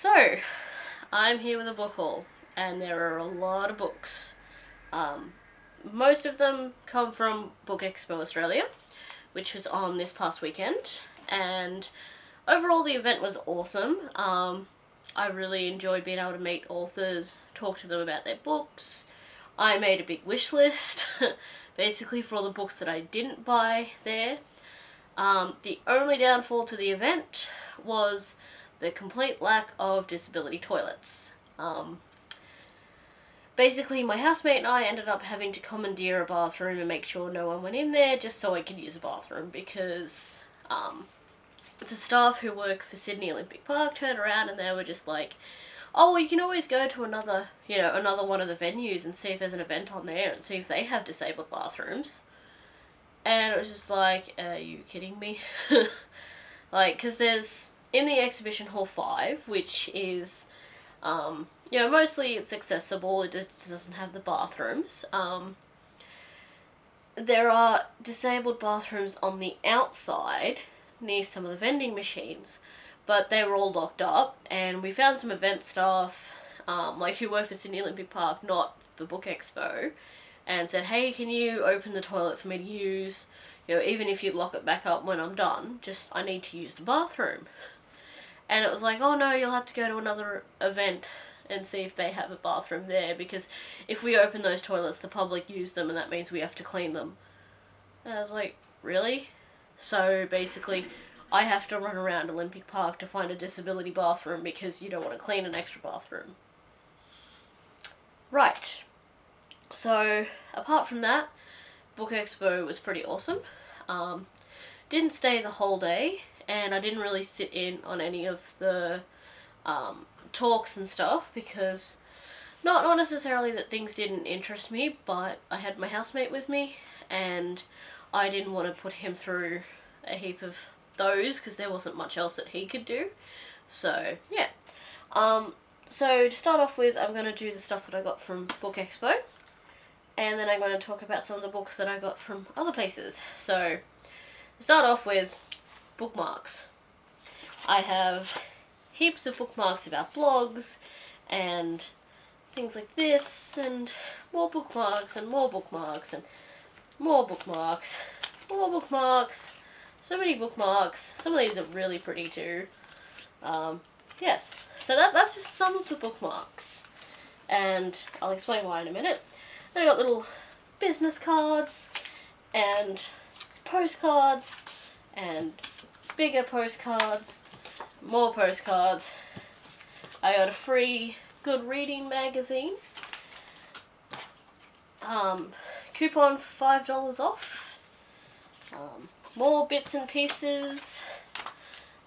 So, I'm here with a book haul, and there are a lot of books. Most of them come from Book Expo Australia, which was on this past weekend, and overall the event was awesome. I really enjoyed being able to meet authors, talk to them about their books. I made a big wish list, basically for all the books that I didn't buy there. The only downfall to the event was the complete lack of disability toilets. Basically, my housemate and I ended up having to commandeer a bathroom and make sure no one went in there just so I could use a bathroom, because the staff who work for Sydney Olympic Park turned around and they were just like, oh, well, you can always go to another one of the venues and see if there's an event on there and see if they have disabled bathrooms. And it was just like, are you kidding me? Like, because there's, in the Exhibition Hall 5, which is, mostly it's accessible, it just doesn't have the bathrooms. There are disabled bathrooms on the outside, near some of the vending machines, but they were all locked up, and we found some event staff, who work for Sydney Olympic Park, not for Book Expo, and said, hey, can you open the toilet for me to use, even if you lock it back up when I'm done, just, I need to use the bathroom. And it was like, oh no, you'll have to go to another event and see if they have a bathroom there, because if we open those toilets, the public use them, and that means we have to clean them. And I was like, really? So basically, I have to run around Olympic Park to find a disability bathroom because you don't want to clean an extra bathroom. Right. So, apart from that, Book Expo was pretty awesome. Didn't stay the whole day, and I didn't really sit in on any of the talks and stuff, because not necessarily that things didn't interest me, but I had my housemate with me, and I didn't want to put him through a heap of those, because there wasn't much else that he could do. So, yeah. So, to start off with, I'm going to do the stuff that I got from Book Expo, and then I'm going to talk about some of the books that I got from other places. So, to start off with, Bookmarks. I have heaps of bookmarks about blogs and things like this, and more bookmarks and more bookmarks and more bookmarks, more bookmarks, so many bookmarks. Some of these are really pretty too. Yes, so that's just some of the bookmarks, and I'll explain why in a minute. Then I got little business cards and postcards and bigger postcards, more postcards. I got a free good reading magazine, coupon for $5 off, more bits and pieces.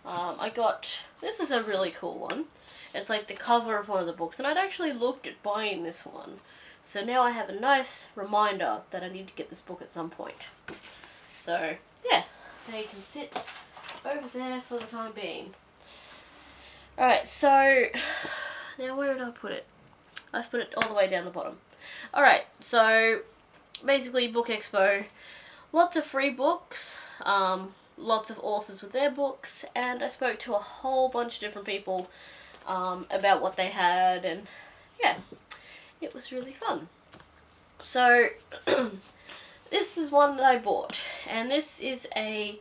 I got, this is a really cool one. It's like the cover of one of the books, and I'd actually looked at buying this one, so now I have a nice reminder that I need to get this book at some point. So yeah, they can sit over there for the time being. Alright, so now where did I put it? I've put it all the way down the bottom. Alright, so basically Book Expo, lots of free books, lots of authors with their books, and I spoke to a whole bunch of different people about what they had, and yeah, it was really fun. So this is one that I bought, and this is a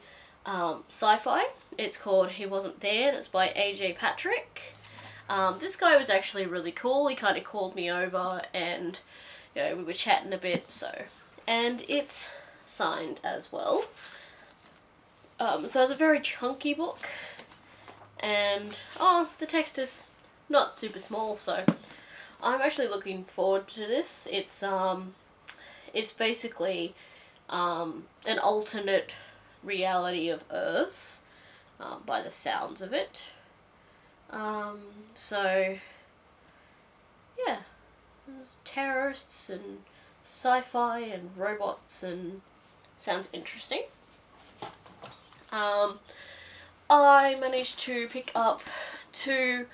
sci-fi. It's called He Wasn't There, and it's by A.J. Patrick. This guy was actually really cool. He kind of called me over, and we were chatting a bit, and it's signed as well. So it's a very chunky book, and the text is not super small, so I'm actually looking forward to this. It's basically an alternate reality of Earth, by the sounds of it. So yeah, there's terrorists and sci-fi and robots, and sounds interesting. I managed to pick up 2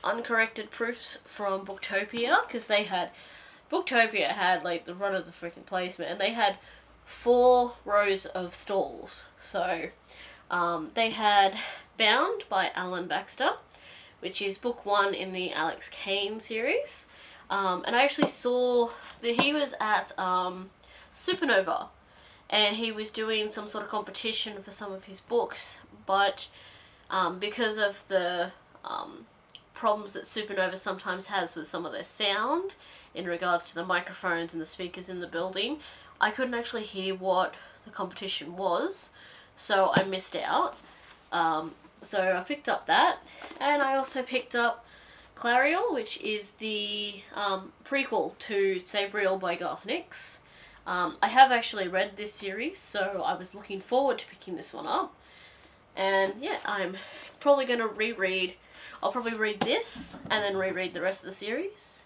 uncorrected proofs from Booktopia, because Booktopia had like the run of the freaking placement, and they had 4 rows of stalls. So they had Bound by Alan Baxter, which is book 1 in the Alex Kane series. And I actually saw that he was at Supernova, and he was doing some sort of competition for some of his books, but because of the problems that Supernova sometimes has with some of their sound in regards to the microphones and the speakers in the building, I couldn't actually hear what the competition was, so I missed out. So I picked up that, and I also picked up Clariel, which is the prequel to Sabriel by Garth Nix. I have actually read this series, so I was looking forward to picking this one up. And yeah, I'm probably going to reread, I'll probably read this and then reread the rest of the series.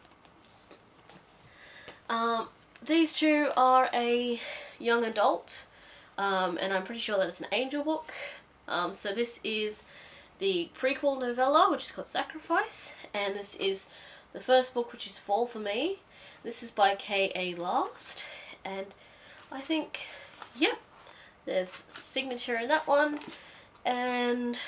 These two are a young adult, and I'm pretty sure that it's an angel book. So this is the prequel novella, which is called Sacrifice, and this is the first book, which is Fall for Me. This is by K.A. Last, and I think, yeah, there's signature in that one, and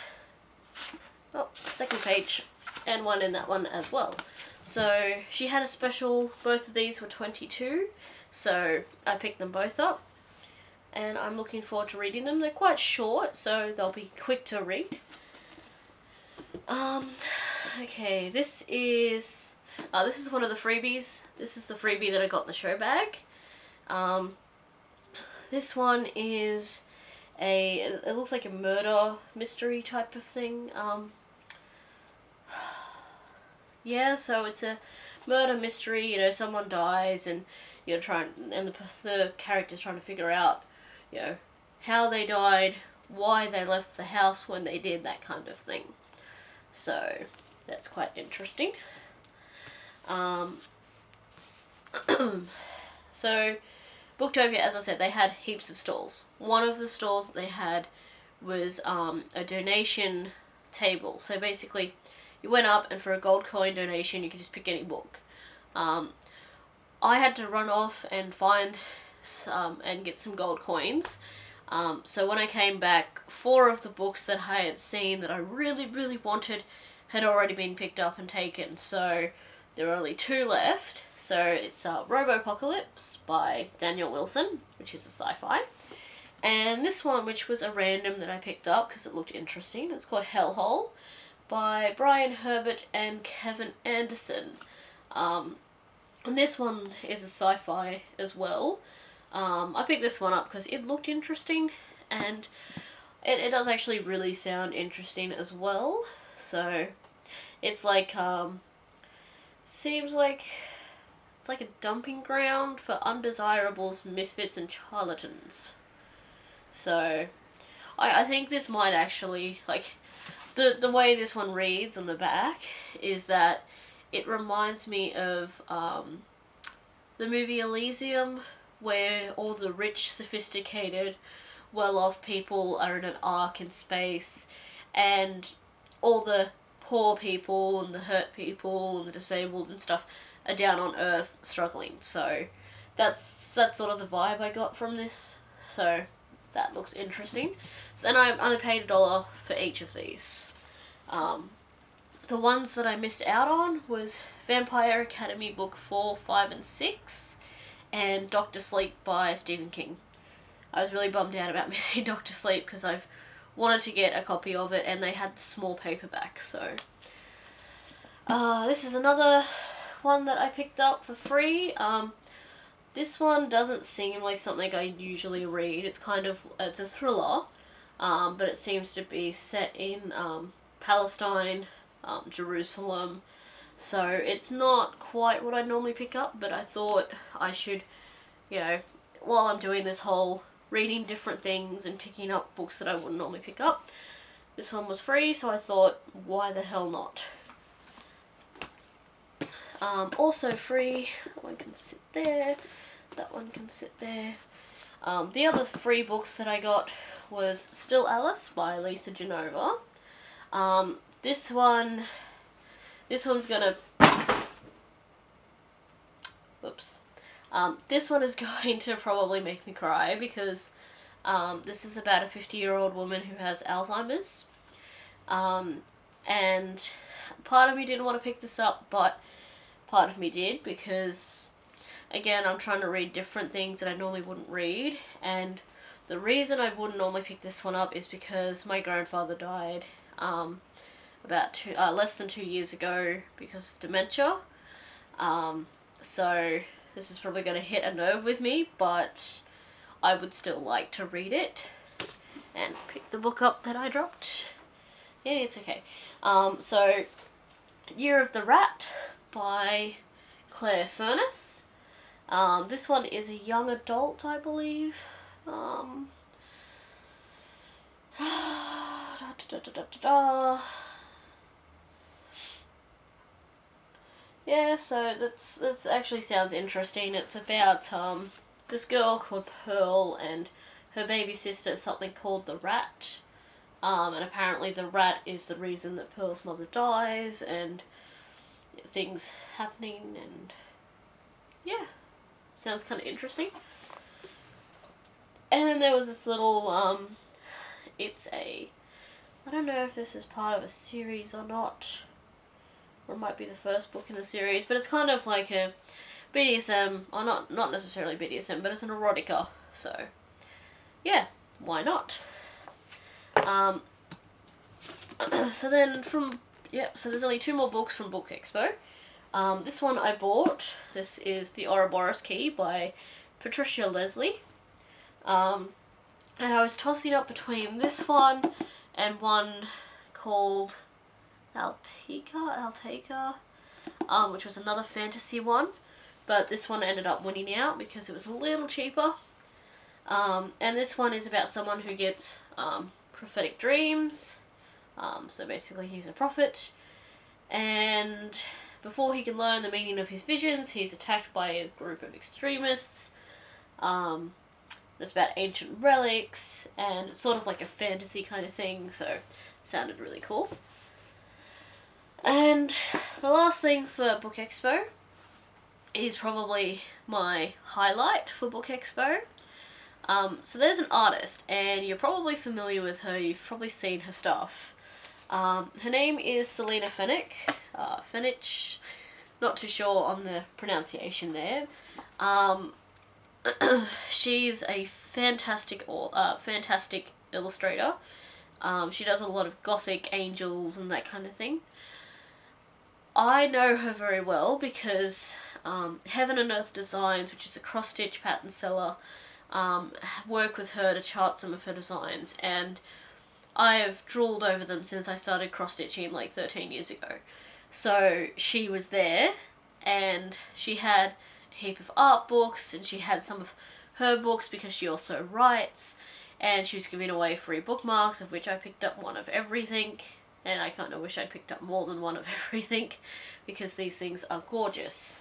second page, and one in that one as well. So she had a special, both of these were 22, so I picked them both up, and I'm looking forward to reading them. They're quite short, so they'll be quick to read. Okay, this is one of the freebies. This is the freebie that I got in the show bag. This one is it looks like a murder mystery type of thing. Yeah, so it's a murder mystery, you know, someone dies and you're the character's trying to figure out, you know, how they died, why they left the house when they did, that kind of thing. So that's quite interesting. So Booktopia, as I said, they had heaps of stalls. One of the stalls that they had was a donation table. So basically, you went up and for a gold coin donation, you could just pick any book. I had to run off and find and get some gold coins. So when I came back, 4 of the books that I had seen that I really, really wanted had already been picked up and taken. So there are only 2 left. So it's Robopocalypse by Daniel Wilson, which is a sci-fi. And this one, which was a random that I picked up because it looked interesting. It's called Hellhole by Brian Herbert and Kevin Anderson. And this one is a sci-fi as well. I picked this one up because it looked interesting, and it does actually really sound interesting as well. So it's like seems like it's like a dumping ground for undesirables, misfits, and charlatans. So I think this might actually, like, the way this one reads on the back is that it reminds me of the movie Elysium, where all the rich, sophisticated, well-off people are in an ark in space, and all the poor people and the hurt people and the disabled and stuff are down on Earth struggling. So that's sort of the vibe I got from this. So that looks interesting. So, and I only paid $1 for each of these. The ones that I missed out on was Vampire Academy Book 4, 5, and 6, and Dr. Sleep by Stephen King. I was really bummed out about missing Dr. Sleep because I've wanted to get a copy of it and they had the small paperback. So this is another one that I picked up for free. This one doesn't seem like something I usually read. It's it's a thriller, but it seems to be set in Palestine, Jerusalem. So it's not quite what I'd normally pick up, but I thought I should, you know, while I'm doing this whole reading different things and picking up books that I wouldn't normally pick up, this one was free, so I thought, why the hell not? Also free, that one can sit there, that one can sit there. The other 3 books that I got was Still Alice by Lisa Genova. This one's gonna, whoops. This one is going to probably make me cry because this is about a 50-year-old woman who has Alzheimer's. And part of me didn't want to pick this up, but part of me did, because again, I'm trying to read different things that I normally wouldn't read, and the reason I wouldn't normally pick this one up is because my grandfather died about less than 2 years ago because of dementia. So this is probably going to hit a nerve with me, but I would still like to read it and pick the book up that I dropped. Yeah, it's okay. So Year of the Rat by Claire Furness. This one is a young adult, I believe. Yeah, so that's actually sounds interesting. It's about this girl called Pearl and her baby sister, something called the Rat. And apparently the rat is the reason that Pearl's mother dies, and things happening, and yeah, sounds kind of interesting. And then there was this little, it's a, I don't know if this is part of a series or not, or it might be the first book in the series, but it's kind of like a BDSM, or not necessarily BDSM, but it's an erotica, so yeah, why not? So then so there's only 2 more books from Book Expo. This one I bought. This is The Ouroboros Key by Patricia Leslie. And I was tossing up between this one and one called Alteca, which was another fantasy one, but this one ended up winning out because it was a little cheaper. And this one is about someone who gets prophetic dreams. So basically he's a prophet, and before he can learn the meaning of his visions, he's attacked by a group of extremists. It's about ancient relics, and it's sort of like a fantasy kind of thing, so it sounded really cool. And the last thing for Book Expo is probably my highlight for Book Expo. So there's an artist, and you're probably familiar with her, you've probably seen her stuff. Her name is Fenech. Fenech, not too sure on the pronunciation there. She's a fantastic illustrator. She does a lot of gothic angels and that kind of thing. I know her very well because Heaven and Earth Designs, which is a cross-stitch pattern seller, work with her to chart some of her designs, and I've drooled over them since I started cross-stitching like 13 years ago. So she was there, and she had a heap of art books, and she had some of her books because she also writes, and she was giving away free bookmarks, of which I picked up one of everything, and I kind of wish I'd picked up more than one of everything because these things are gorgeous.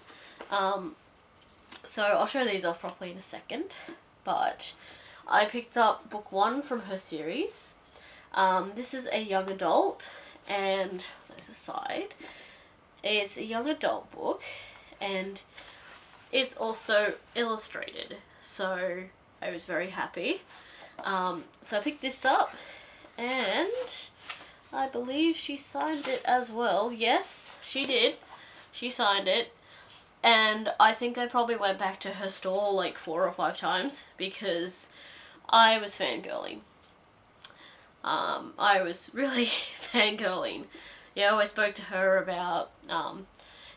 So I'll show these off properly in a second, but I picked up book 1 from her series. This is a young adult, and there's a side. It's a young adult book, and it's also illustrated, so I was very happy. So I picked this up, and I believe she signed it as well. Yes, she did. She signed it, and I think I probably went back to her store like 4 or 5 times because I was fangirling. I was really fangirling. Yeah, I spoke to her about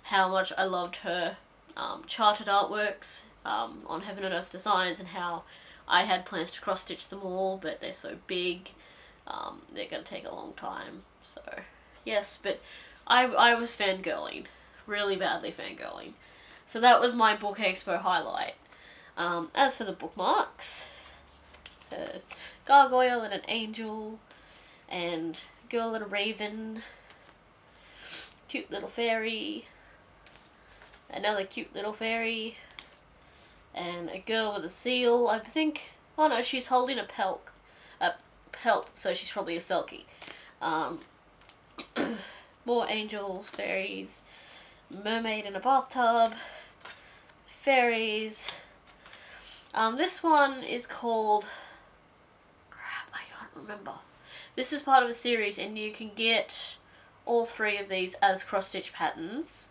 how much I loved her charted artworks on Heaven and Earth Designs, and how I had plans to cross-stitch them all, but they're so big, they're going to take a long time. So, yes, but I was fangirling. Really badly fangirling. So that was my Book Expo highlight. As for the bookmarks, it's a gargoyle and an angel, and a girl and a raven, cute little fairy, another cute little fairy, and a girl with a seal, I think. Oh no, she's holding a pelt, so she's probably a selkie. More angels, fairies, mermaid in a bathtub, fairies. This one is called, crap, I can't remember. This is part of a series, and you can get all three of these as cross-stitch patterns.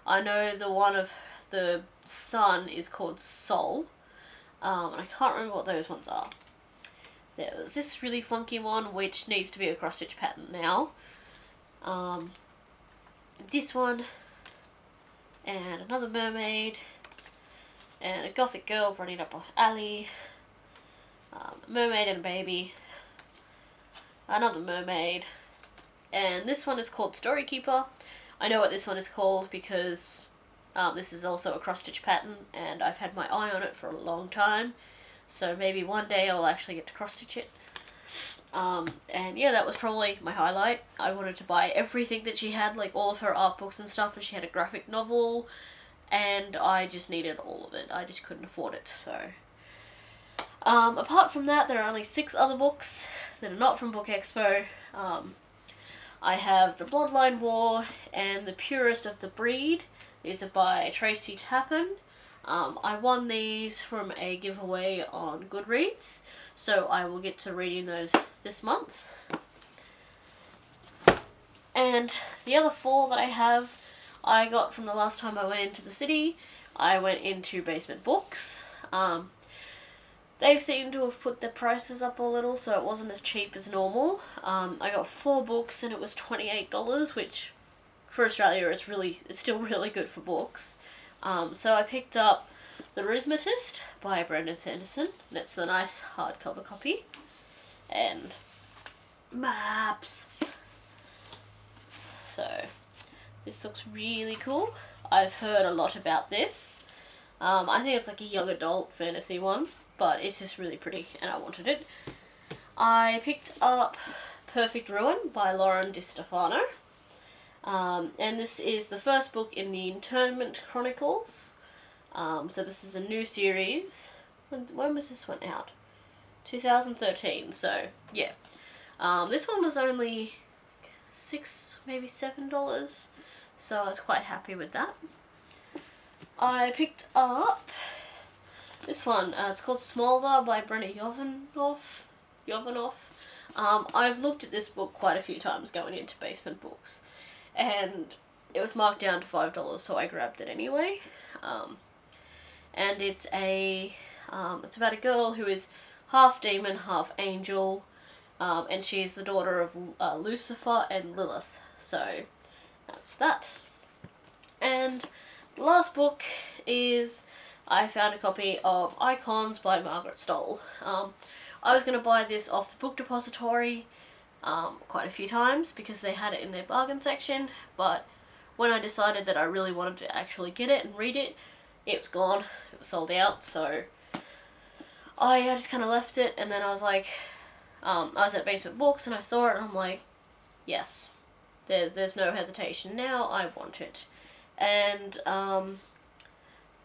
I know the one of the sun is called Sol, and I can't remember what those ones are. There was this really funky one which needs to be a cross-stitch pattern now. This one, and another mermaid, and a gothic girl running up an alley, a mermaid and a baby, another mermaid, and this one is called Story Keeper. I know what this one is called because this is also a cross-stitch pattern and I've had my eye on it for a long time, so maybe one day I'll actually get to cross-stitch it. And yeah, that was probably my highlight. I wanted to buy everything that she had, like all of her art books and stuff, and she had a graphic novel, and I just needed all of it. I just couldn't afford it, so. Apart from that, there are only 6 other books that are not from Book Expo. I have The Bloodline War and The Purest of the Breed. These are by Tracy Tappan. I won these from a giveaway on Goodreads, so I will get to reading those this month. And the other 4 that I have, I got from the last time I went into the city. I went into Basement Books. They've seemed to have put their prices up a little, so it wasn't as cheap as normal. I got 4 books and it was $28, which for Australia is still really good for books. So I picked up The Arithmetist by Brandon Sanderson, and it's the nice hardcover copy. And maps. So this looks really cool. I've heard a lot about this. I think it's like a young adult fantasy one, but it's just really pretty and I wanted it. I picked up Perfect Ruin by Lauren DiStefano. And this is the first book in the Internment Chronicles. So this is a new series. When was this one out? 2013, so yeah. This one was only $6, maybe $7, so I was quite happy with that. I picked up this one. It's called Smolder by Brenna Jovanov. I've looked at this book quite a few times going into Basement Books, and it was marked down to $5, so I grabbed it anyway. And it's about a girl who is half demon, half angel, and she's the daughter of Lucifer and Lilith. So that's that. And the last book is, I found a copy of Icons by Margaret Stoll. I was going to buy this off the Book Depository quite a few times because they had it in their bargain section, but when I decided that I really wanted to actually get it and read it, it was gone. It was sold out, so I just kind of left it, and then I was like, I was at Basement Books and I saw it and I'm like, yes, there's no hesitation now, I want it. And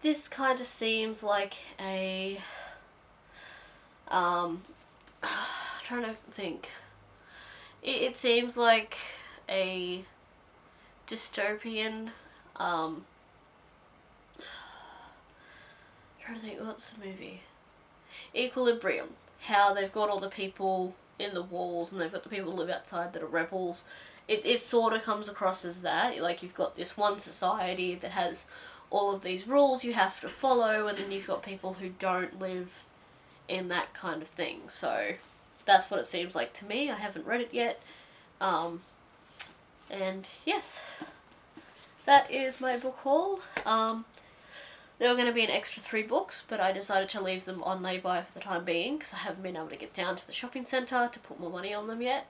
this kind of seems like a, trying to think, it seems like a dystopian, trying to think, what's the movie? Equilibrium. How they've got all the people in the walls and they've got the people who live outside that are rebels. It sort of comes across as that. Like, you've got this one society that has all of these rules you have to follow, and then you've got people who don't live in that kind of thing. So that's what it seems like to me. I haven't read it yet. And yes, that is my book haul. There were going to be an extra 3 books, but I decided to leave them on lay-by for the time being because I haven't been able to get down to the shopping centre to put more money on them yet.